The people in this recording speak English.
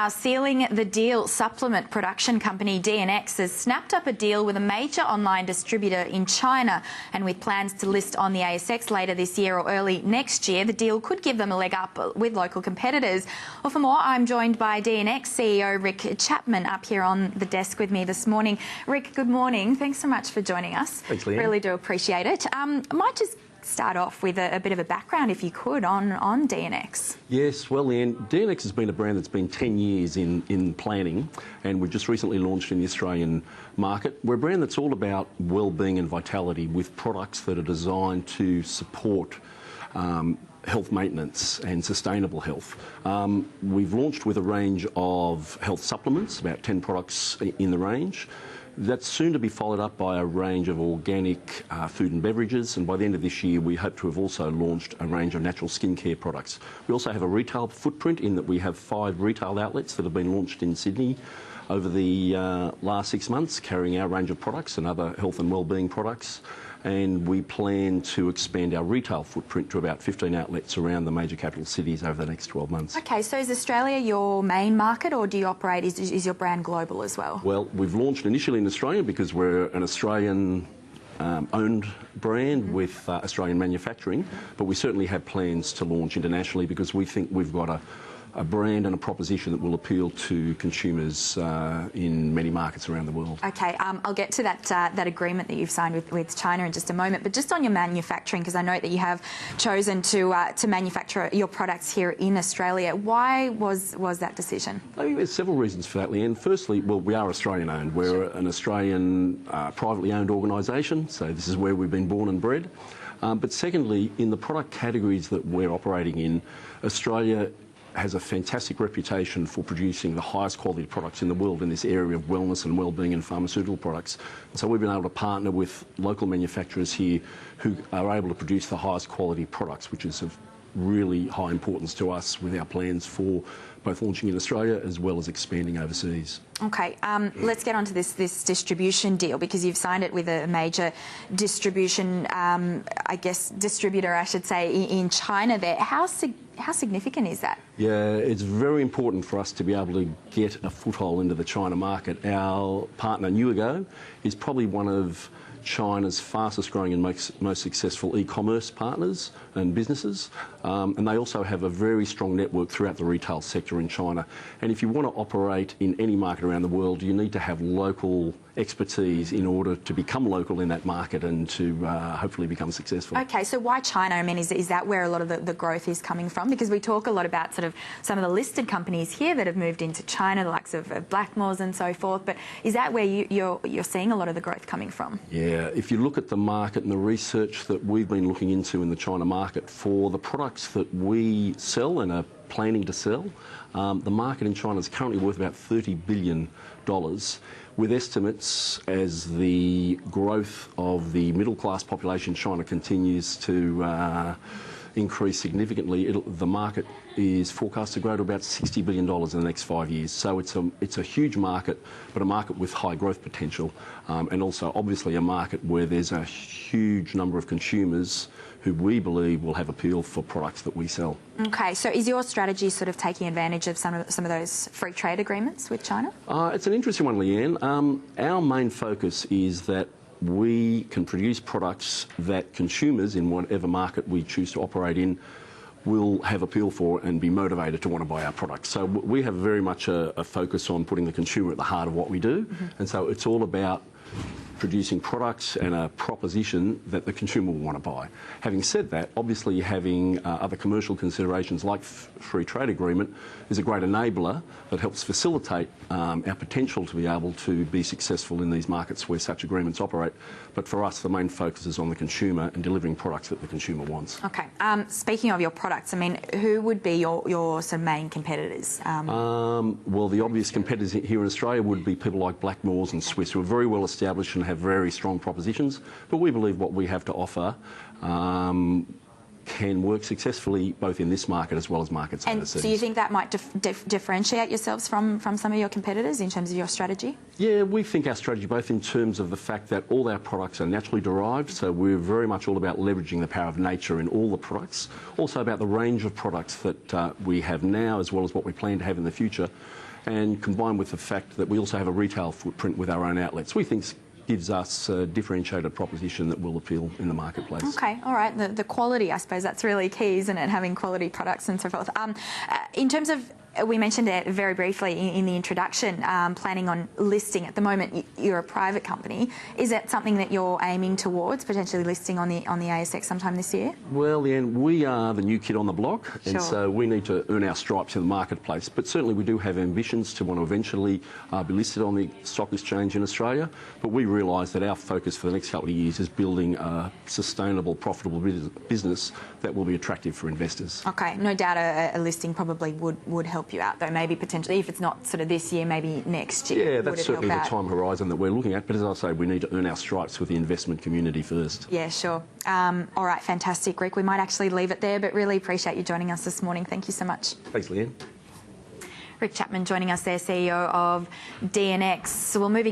Sealing the deal, supplement production company D&X has snapped up a deal with a major online distributor in China, and with plans to list on the ASX later this year or early next year, the deal could give them a leg up with local competitors. Well, for more, I'm joined by D&X CEO Rick Chapman up here on the desk with me this morning. Rick, good morning. Thanks so much for joining us. Thanks, Leanne. Really do appreciate it. I might just start off with a bit of a background, if you could, on D&X. Yes, well, Leanne, D&X has been a brand that's been 10 years in planning, and we've just recently launched in the Australian market. We're a brand that's all about well-being and vitality, with products that are designed to support health maintenance and sustainable health. We've launched with a range of health supplements, about 10 products in the range. That's soon to be followed up by a range of organic food and beverages, and by the end of this year we hope to have also launched a range of natural skincare products. We also have a retail footprint in that we have 5 retail outlets that have been launched in Sydney over the last 6 months, carrying our range of products and other health and wellbeing products. And we plan to expand our retail footprint to about 15 outlets around the major capital cities over the next 12 months. Okay, so is Australia your main market, or do you operate, is your brand global as well? Well, we've launched initially in Australia because we're an Australian owned brand with Australian manufacturing, but we certainly have plans to launch internationally because we think we've got a brand and a proposition that will appeal to consumers in many markets around the world. Okay, I'll get to that agreement that you've signed with China in just a moment, but just on your manufacturing, because I know that you have chosen to manufacture your products here in Australia. Why was that decision? I think there's several reasons for that, Leanne. Firstly, well, we are Australian owned. We're an Australian privately owned organisation, so this is where we've been born and bred. But secondly, in the product categories that we're operating in, Australia has a fantastic reputation for producing the highest quality products in the world in this area of wellness and wellbeing and pharmaceutical products. And so we've been able to partner with local manufacturers here who are able to produce the highest quality products, which is of really high importance to us with our plans for both launching in Australia as well as expanding overseas. Okay, let's get on to this distribution deal, because you've signed it with a major distribution, distributor, I should say, in China there. How significant is that? Yeah, it's very important for us to be able to get a foothold into the China market. Our partner, Nuago, is probably one of China's fastest growing and most successful e-commerce partners and businesses, and they also have a very strong network throughout the retail sector in China. And if you want to operate in any market around the world, you need to have local expertise in order to become local in that market and to hopefully become successful. Okay, so why China? I mean, is that where a lot of the growth is coming from? Because we talk a lot about sort of some of the listed companies here that have moved into China, the likes of Blackmores and so forth, but is that where you're seeing a lot of the growth coming from? Yeah, if you look at the market and the research that we've been looking into in the China market for the products that we sell and are planning to sell, the market in China is currently worth about $30 billion, with estimates as the growth of the middle class population in China continues to increase significantly. The market is forecast to grow to about $60 billion in the next 5 years. So it's a huge market, but a market with high growth potential, and also obviously a market where there's a huge number of consumers who we believe will have appeal for products that we sell. Okay, so is your strategy sort of taking advantage of some of those free trade agreements with China? It's an interesting one, Leanne. Our main focus is that we can produce products that consumers in whatever market we choose to operate in will have appeal for and be motivated to want to buy our products. So we have very much a focus on putting the consumer at the heart of what we do, and so it's all about producing products and a proposition that the consumer will want to buy. Having said that, obviously having other commercial considerations like free trade agreement is a great enabler that helps facilitate our potential to be able to be successful in these markets where such agreements operate. But for us, the main focus is on the consumer and delivering products that the consumer wants. Okay. Speaking of your products, I mean, who would be your sort of main competitors? Well, the obvious competitors here in Australia would be people like Blackmores and Swiss, who are very well established and have very strong propositions, but we believe what we have to offer can work successfully both in this market as well as markets And overseas. so you think that might differentiate yourselves from some of your competitors in terms of your strategy? Yeah, we think our strategy, both in terms of the fact that all our products are naturally derived, so we're very much all about leveraging the power of nature in all the products, also about the range of products that we have now as well as what we plan to have in the future, and combined with the fact that we also have a retail footprint with our own outlets, we think gives us a differentiated proposition that will appeal in the marketplace. Okay, all right. The quality, I suppose that's really key, isn't it? Having quality products and so forth. In terms of, we mentioned it very briefly in the introduction, planning on listing. At the moment, you're a private company. Is that something that you're aiming towards, potentially listing on the ASX sometime this year? Well, Leanne, we are the new kid on the block, and Sure. so we need to earn our stripes in the marketplace. But certainly we do have ambitions to want to eventually be listed on the stock exchange in Australia. But we realise that our focus for the next couple of years is building a sustainable, profitable business that will be attractive for investors. Okay, no doubt a listing probably would help you out, though. Maybe potentially, if it's not sort of this year, maybe next year. Yeah, that's certainly the time horizon that we're looking at. But as I say, we need to earn our stripes with the investment community first. Yeah, sure. All right, fantastic, Rick. We might actually leave it there, but really appreciate you joining us this morning. Thank you so much. Thanks, Leanne. Rick Chapman joining us there, CEO of D&X. So we're moving